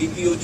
DPO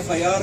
FIR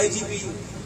IGP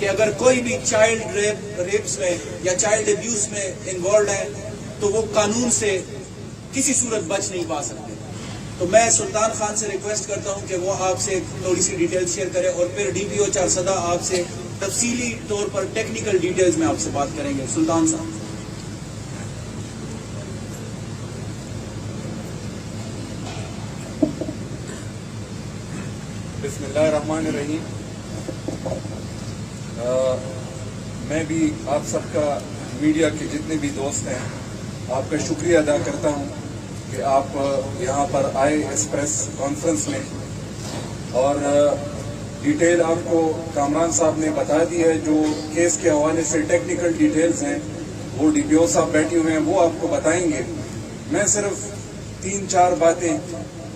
کہ اگر کوئی بھی چائلڈ ریپس میں یا چائلڈ ابیوز میں انوالوڈ ہے تو وہ قانون سے کسی صورت بچ نہیں پا سکتے. تو میں سلطان خان سے ریکویسٹ کرتا ہوں کہ وہ آپ سے تھوڑی سی ڈیٹیل شیئر کرے اور پھر ڈی پی او چارسدہ آپ سے تفصیلی طور پر ٹیکنیکل ڈیٹیلز میں آپ سے بات کریں گے. سلطان صاحب. بسم اللہ الرحمن الرحیم. میں بھی آپ سب کا, میڈیا کے جتنے بھی دوست ہیں, آپ کا شکریہ ادا کرتا ہوں کہ آپ یہاں پر آئے اس پریس کانفرنس میں, اور ڈیٹیل آپ کو کامران صاحب نے بتا دی ہے. جو کیس کے حوالے سے ٹیکنیکل ڈیٹیلز ہیں وہ ڈی پی او صاحب بیٹھے ہوئے ہیں, وہ آپ کو بتائیں گے. میں صرف 3-4 باتیں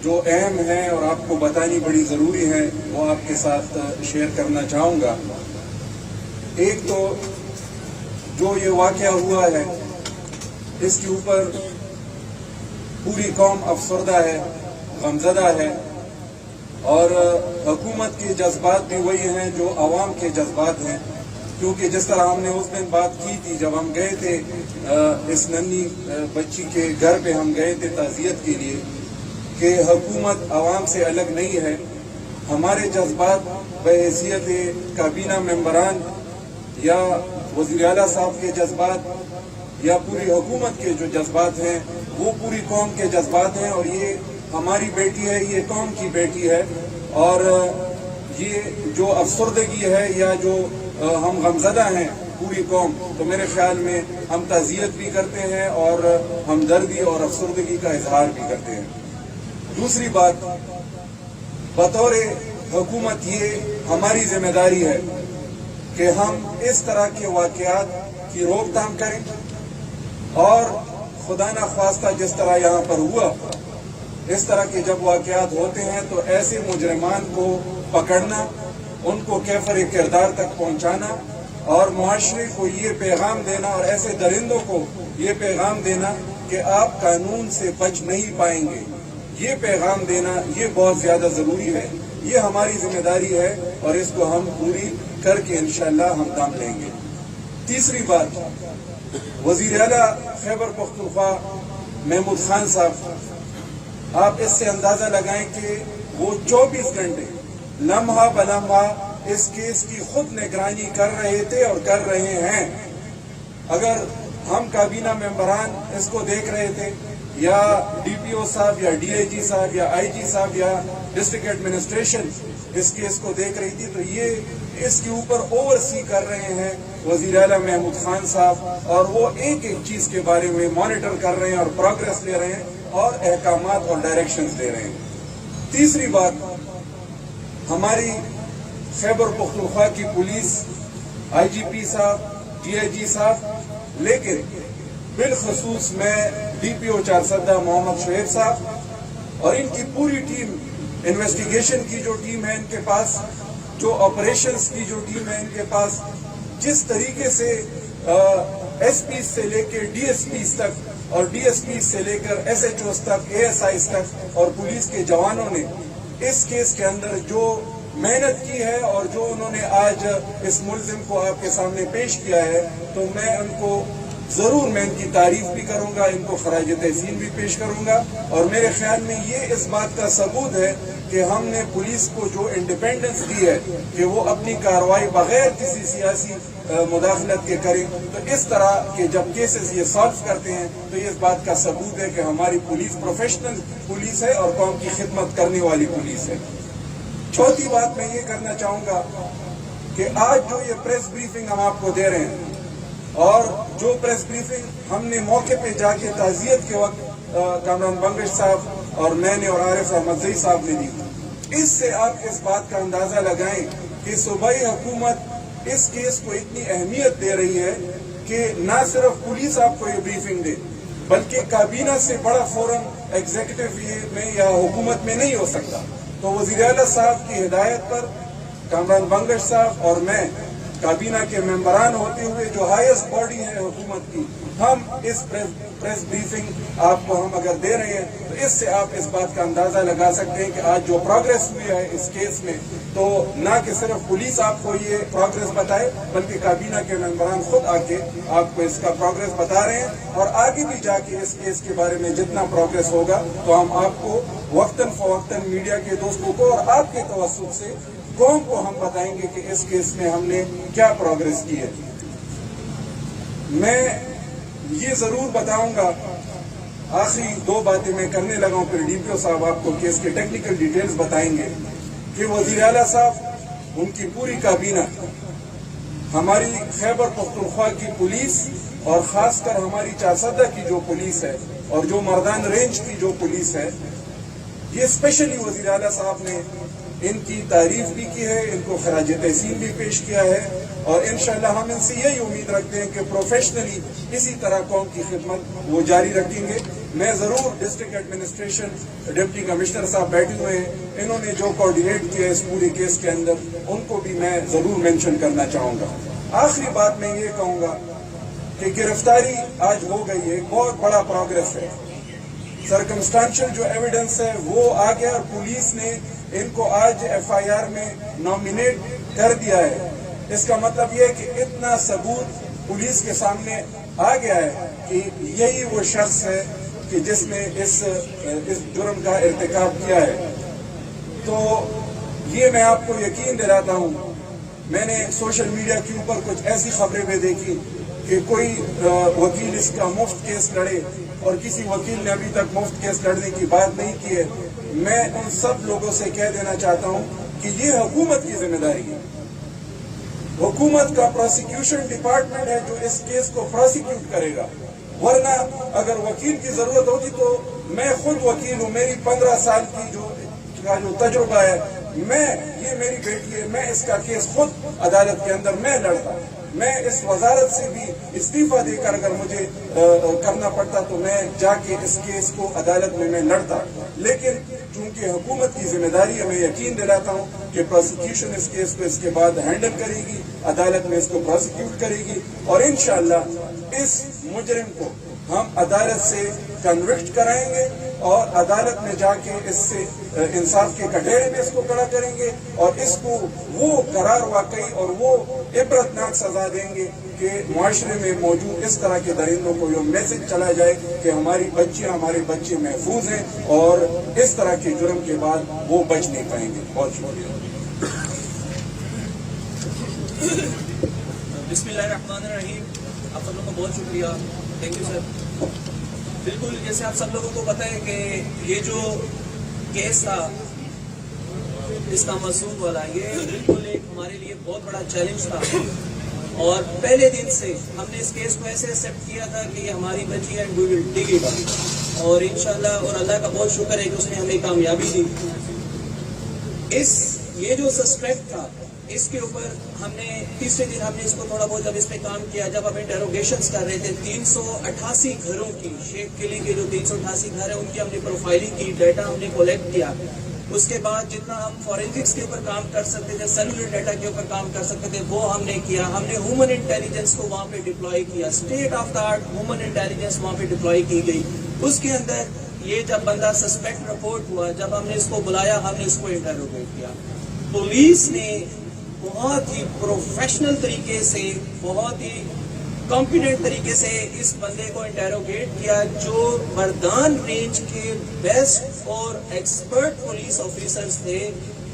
جو اہم ہیں اور آپ کو بتانی بڑی ضروری ہیں وہ آپ کے ساتھ شیئر کرنا چاہوں گا. ایک تو جو یہ واقعہ ہوا ہے اس کے اوپر پوری قوم افسردہ ہے, غمزدہ ہے, اور حکومت کے جذبات بھی وہی ہیں جو عوام کے جذبات ہیں. کیونکہ جس طرح ہم نے اس دن بات کی تھی جب ہم گئے تھے اس ننھی بچی کے گھر پہ, ہم گئے تھے تعزیت کے لیے, کہ حکومت عوام سے الگ نہیں ہے. ہمارے جذبات بحیثیت کابینہ ممبران یا وزیر اعلیٰ صاحب کے جذبات یا پوری حکومت کے جو جذبات ہیں وہ پوری قوم کے جذبات ہیں, اور یہ ہماری بیٹی ہے, یہ قوم کی بیٹی ہے. اور یہ جو افسردگی ہے یا جو ہم غمزدہ ہیں پوری قوم, تو میرے خیال میں ہم تعزیت بھی کرتے ہیں اور ہمدردی اور افسردگی کا اظہار بھی کرتے ہیں. دوسری بات, بطور حکومت یہ ہماری ذمہ داری ہے کہ ہم اس طرح کے واقعات کی روک تھام کریں, اور خدا نخواستہ جس طرح یہاں پر ہوا, اس طرح کے جب واقعات ہوتے ہیں تو ایسے مجرمان کو پکڑنا, ان کو کیفر کردار تک پہنچانا, اور معاشرے کو یہ پیغام دینا, اور ایسے درندوں کو یہ پیغام دینا کہ آپ قانون سے بچ نہیں پائیں گے, یہ پیغام دینا یہ بہت زیادہ ضروری ہے. یہ ہماری ذمہ داری ہے اور اس کو ہم پوری کر کے انشاءاللہ ہم کام لیں گے. تیسری بات, وزیر اعلیٰ خیبر پختونخوا محمود خان صاحب, آپ اس سے اندازہ لگائیں کہ وہ 24 گھنٹے لمحہ بلمحہ اس کیس کی خود نگرانی کر رہے تھے اور کر رہے ہیں. اگر ہم کابینہ ممبران اس کو دیکھ رہے تھے, یا ڈی پی او صاحب یا ڈی آئی جی صاحب یا آئی جی صاحب یا ڈسٹرکٹ ایڈمنسٹریشن اس کیس کو دیکھ رہی تھی, تو یہ اس کے اوپر اوور سی کر رہے ہیں وزیر اعلیٰ محمود خان صاحب, اور وہ ایک ایک چیز کے بارے میں مانیٹر کر رہے ہیں اور پروگریس لے رہے ہیں اور احکامات اور ڈائریکشنز دے رہے ہیں. تیسری بات, ہماری خیبر پختونخوا کی پولیس, آئی جی پی صاحب, ڈی آئی جی صاحب, لیکن بالخصوص میں ڈی پی او چارسدہ محمد شعیب صاحب اور ان کی پوری ٹیم, انویسٹیگیشن کی جو ٹیم ہے ان کے پاس, جو آپریشنز کی جو ٹیم ہے ان کے پاس, جس طریقے سے ایس پی سے لے کے ڈی ایس پیز تک اور ڈی ایس پی سے لے کر ایس ایچ اوز تک, اے ایس آئیز تک اور پولیس کے جوانوں نے اس کیس کے اندر جو محنت کی ہے اور جو انہوں نے آج اس ملزم کو آپ کے سامنے پیش کیا ہے, تو میں ان کو ضرور, میں ان کی تعریف بھی کروں گا, ان کو خراج تحسین بھی پیش کروں گا. اور میرے خیال میں یہ اس بات کا ثبوت ہے کہ ہم نے پولیس کو جو انڈیپینڈنس دی ہے کہ وہ اپنی کارروائی بغیر کسی سیاسی مداخلت کے کریں, تو اس طرح کے جب کیسز یہ سالو کرتے ہیں تو یہ اس بات کا ثبوت ہے کہ ہماری پولیس پروفیشنل پولیس ہے اور قوم کی خدمت کرنے والی پولیس ہے. چوتھی بات میں یہ کرنا چاہوں گا کہ آج جو یہ پریس بریفنگ ہم آپ کو دے رہے ہیں, اور جو پریس بریفنگ ہم نے موقع پہ جا کے تعزیت کے وقت کامران بنگش صاحب اور میں نے اور عارف احمد زئی صاحب نے دی, اس سے آپ اس بات کا اندازہ لگائیں کہ صوبائی حکومت اس کیس کو اتنی اہمیت دے رہی ہے کہ نہ صرف پولیس آپ کو یہ بریفنگ دے, بلکہ کابینہ سے بڑا فورم ایگزیکٹو میں یا حکومت میں نہیں ہو سکتا. تو وزیر اعلیٰ صاحب کی ہدایت پر کامران بنگش صاحب اور میں کابینہ کے ممبران ہوتے ہوئے جو ہائیسٹ باڈی ہے حکومت کی, ہم اس پریس بریفنگ آپ کو ہم اگر دے رہے ہیں تو اس سے آپ اس بات کا اندازہ لگا سکتے ہیں کہ آج جو پروگریس ہوئی ہے اس کیس میں, تو نہ کہ صرف پولیس آپ کو یہ پروگریس بتائے بلکہ کابینہ کے ممبران خود آ کے آپ کو اس کا پروگریس بتا رہے ہیں، اور آگے بھی جا کے اس کیس کے بارے میں جتنا پروگریس ہوگا تو ہم آپ کو وقتاً فوقتاً میڈیا کے دوستوں کو اور آپ کے توسط سے قوم کو ہم بتائیں گے کہ اس کیس میں ہم نے کیا پروگریس کی ہے۔ میں یہ ضرور بتاؤں گا، آخری 2 باتیں میں کرنے لگا ہوں، پھر ڈی پی او صاحب آپ کو کیس کے ٹیکنیکل ڈیٹیلز بتائیں گے، کہ وزیر اعلیٰ صاحب، ان کی پوری کابینہ، ہماری خیبر پختونخوا کی پولیس اور خاص کر ہماری چارسدہ کی جو پولیس ہے اور جو مردان رینج کی جو پولیس ہے، یہ اسپیشلی وزیر اعلیٰ صاحب نے ان کی تعریف بھی کی ہے، ان کو خراج تحسین بھی پیش کیا ہے، اور انشاءاللہ ہم ان سے یہی امید رکھتے ہیں کہ پروفیشنلی اسی طرح قوم کی خدمت وہ جاری رکھیں گے۔ میں ضرور ڈسٹرکٹ ایڈمنسٹریشن ڈپٹی کمشنر صاحب بیٹھے ہوئے ہیں، انہوں نے جو کوآرڈینیٹ کیا اس پورے کیس کے اندر، ان کو بھی میں ضرور مینشن کرنا چاہوں گا۔ آخری بات میں یہ کہوں گا کہ گرفتاری آج ہو گئی ہے، بہت بڑا پروگریس ہے، سرکمسٹانشل جو ایویڈنس ہے وہ آ گیا، اور پولیس نے ان کو آج ایف آئی آر میں نامینیٹ کر دیا ہے۔ اس کا مطلب یہ ہے کہ اتنا ثبوت پولیس کے سامنے آ گیا ہے کہ یہی وہ شخص ہے کہ جس نے اس جرم کا ارتکاب کیا ہے۔ تو یہ میں آپ کو یقین دلاتا ہوں، میں نے سوشل میڈیا کے اوپر کچھ ایسی خبریں بھی دیکھی کہ کوئی وکیل اس کا مفت کیس لڑے، اور کسی وکیل نے ابھی تک مفت کیس لڑنے کی بات نہیں کی ہے۔ میں ان سب لوگوں سے کہہ دینا چاہتا ہوں کہ یہ حکومت کی ذمہ داری ہے، حکومت کا پروسیکیوشن ڈپارٹمنٹ ہے جو اس کیس کو پروسیکیوٹ کرے گا، ورنہ اگر وکیل کی ضرورت ہوگی تو میں خود وکیل ہوں، میری 15 سال کی جو تجربہ ہے، یہ میری بیٹی ہے، میں اس کا کیس خود عدالت کے اندر میں لڑتا، میں اس وزارت سے بھی استعفیٰ دے کر اگر مجھے کرنا پڑتا تو میں جا کے اس کیس کو عدالت میں لڑتا، لیکن چونکہ حکومت کی ذمہ داری ہے، میں یقین دلاتا ہوں کہ پروسیکیوشن اس کیس کو اس کے بعد ہینڈل کرے گی، عدالت میں اس کو پروسیکیوٹ کرے گی، اور انشاءاللہ اس مجرم کو ہم عدالت سے کنوکٹ کرائیں گے، اور عدالت میں جا کے اس سے انصاف کے کٹہرے میں اس کو کھڑا کریں گے، اور اس کو وہ قرار واقعی اور وہ عبرتناک سزا دیں گے کہ معاشرے میں موجود اس طرح کے درندوں کو یہ میسج چلا جائے کہ ہماری بچیاں، ہمارے بچے محفوظ ہیں، اور اس طرح کے جرم کے بعد وہ بچ نہیں پائیں گے۔ بہت شکریہ۔ بسم اللہ الرحمن الرحیم۔ آپ سب لوگوں کو بہت شکریہ، تھینک یو سر۔ بالکل جیسے آپ سب لوگوں کو پتہ ہے کہ یہ جو کیس تھا اس کا مسعود والا، یہ بالکل ایک ہمارے لیے بہت بڑا چیلنج تھا، اور پہلے دن سے ہم نے اس کیس کو ایسے ایکسیپٹ کیا تھا کہ یہ ہماری بچی ہے، وی ول ٹیک اٹ، اور انشاءاللہ اور اللہ کا بہت شکر ہے کہ اس نے ہمیں کامیابی دی۔ یہ جو سسپیکٹ تھا اس کے اوپر ہم نے تیسرے دن ہم نے اس کو تھوڑا بہت جب اس پہ کام کیا، جب ہم انٹروگیشنز کر رہے تھے 388 گھروں کی، شیخ قلعے کے جو 388 گھر ہیں ان کی ہم نے پروفائلنگ کی، ڈیٹا ہم نے کولیکٹ کیا۔ اس کے بعد جتنا ہم فورینسکس کے اوپر کام کر سکتے تھے، سیلولر ڈیٹا کے اوپر کام کر سکتے تھے، وہ ہم نے کیا۔ ہم نے ہیومن انٹیلیجنس کو وہاں پہ ڈپلوائے کیا، state of the art human intelligence وہاں پہ ڈپلوائے کی گئی۔ اس کے اندر یہ جب بندہ سسپیکٹ رپورٹ ہوا، جب ہم نے اس کو بلایا، ہم نے اس کو انٹروگیٹ کیا۔ پولیس نے بہت ہی پروفیشنل طریقے سے، بہت ہی کمپیٹنٹ طریقے سے اس بندے کو انٹروگیٹ کیا، جو مردان رینج کے بیسٹ اور ایکسپرٹ پولیس آفیسرز تھے،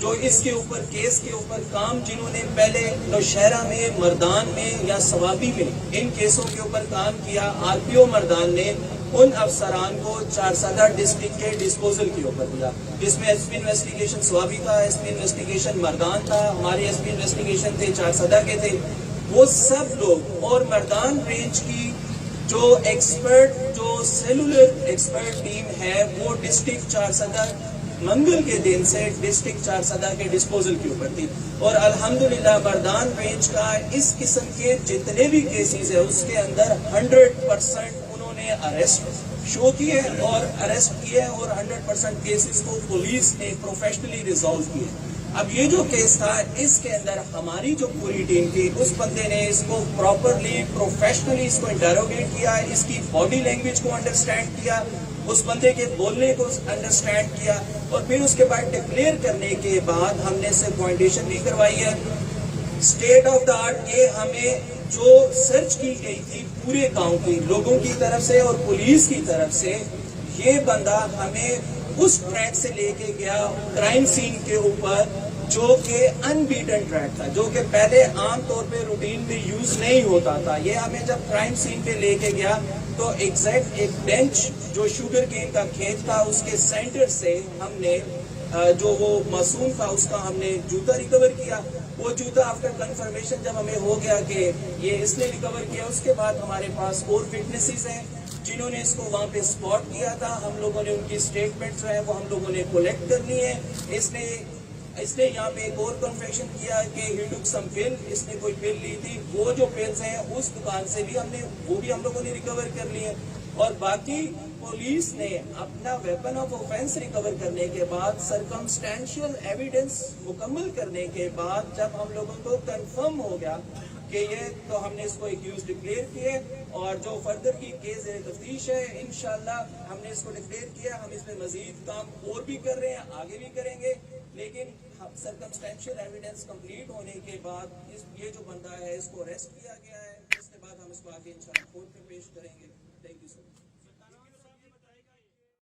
جو اس کے اوپر کیس کے اوپر کام، جنہوں نے پہلے نوشہرہ میں، مردان میں یا ثوابی میں ان کیسوں کے اوپر کام کیا۔ آر پی او مردان نے ان افسران کو چارسدہ ڈسٹرکٹ کے ڈسپوزل کے اوپر دیا، جس میں ایس پی انویسٹیگیشن ثوابی تھا، ایس پی انویسٹیگیشن مردان تھا، ہمارے ایس پی انویسٹیگیشن تھے چارسدہ کے تھے۔ وہ سب لوگ اور مردان رینج کی جو ایکسپرٹ، جو سیلولر ایکسپرٹ ٹیم ہے، وہ ڈسٹرکٹ چارسدہ منگل کے دن سے ڈسٹرکٹ چارسدہ کے ڈسپوزل کے اوپر تھی، اور الحمدللہ مردان رینج کا اس قسم کے جتنے بھی کیسز ہیں اس کے اندر 100% انہوں نے اریسٹ شو کیے اور اریسٹ کیے، اور 100% کیسز کو پولیس نے پروفیشنلی ریزالو کیے۔ اب یہ جو کیس تھا اس کے اندر ہماری جو پوری ٹیم تھی، اس بندے نے اس کو پراپرلی پروفیشنلی اس کو انٹروگیٹ کیا، اس کی باڈی لینگویج کو انڈرسٹینڈ کیا، اس بندے کے بولنے کو انڈرسٹینڈ کیا اور پھر اس کے بعد ڈکلیئر کرنے کے بعد ہم نے سیگمنٹیشن بھی کروائی ہے. اسٹیٹ آف دا آرٹ یہ ہمیں جو سرچ کی گئی تھی پورے گاؤں کی لوگوں کی طرف سے اور پولیس کی طرف سے, یہ بندہ ہمیں اس ٹریک سے لے کے گیا کرائم سین کے اوپر جو کہ ان بیٹن ٹریک تھا, جو کہ پہلے عام طور پہ روٹین میں یوز نہیں ہوتا تھا. یہ ہمیں جب کرائم سین پہ لے کے گیا تو ایگزیکٹ ایک بینچ جو شوگر کین کا کھیت تھا اس کے سینٹر سے ہم نے جو وہ معصوم تھا اس کا ہم نے جوتا ریکور کیا. وہ جوتا آفٹر کنفرمیشن جب ہمیں ہو گیا کہ یہ اس نے ریکور کیا, اس کے بعد ہمارے پاس اور وٹنسز ہیں جنہوں نے اس کو وہاں پہ اسپاٹ کیا تھا. ہم لوگوں نے ان کی اسٹیٹمنٹس جو ہیں وہ ہم لوگوں نے کلیکٹ کرنی ہے. اس نے یہاں پہ ایک اور کنفیشن کیا کہ ہی ٹک سم پل, اس نے کوئی پل لی تھی. وہ جو پلز ہیں اس دکان سے بھی وہ بھی ہم لوگوں نے ریکور کر لی ہے. اور باقی پولیس نے اپنا ویپن آف آفینس ریکور کرنے کے بعد سرکمسٹینشیل ایویڈنس مکمل کرنے کے بعد جب ہم لوگوں کو کنفرم ہو گیا کہ یہ, تو ہم نے اس کو ایکیوز ڈکلیئر کیے اور جو فردر کی کیس تفتیش ہے انشاءاللہ ہم نے اس کو ڈکلیئر کیا. ہم اس میں مزید کام اور بھی کر رہے ہیں, آگے بھی کریں گے, لیکن سرکمسٹینشیل ایویڈنس کمپلیٹ ہونے کے بعد یہ جو بندہ ہے اس کو اریسٹ کیا گیا ہے. اس کے بعد ہم اس کو آگے انشاءاللہ کورٹ میں پیش کریں گے. Thank you so much.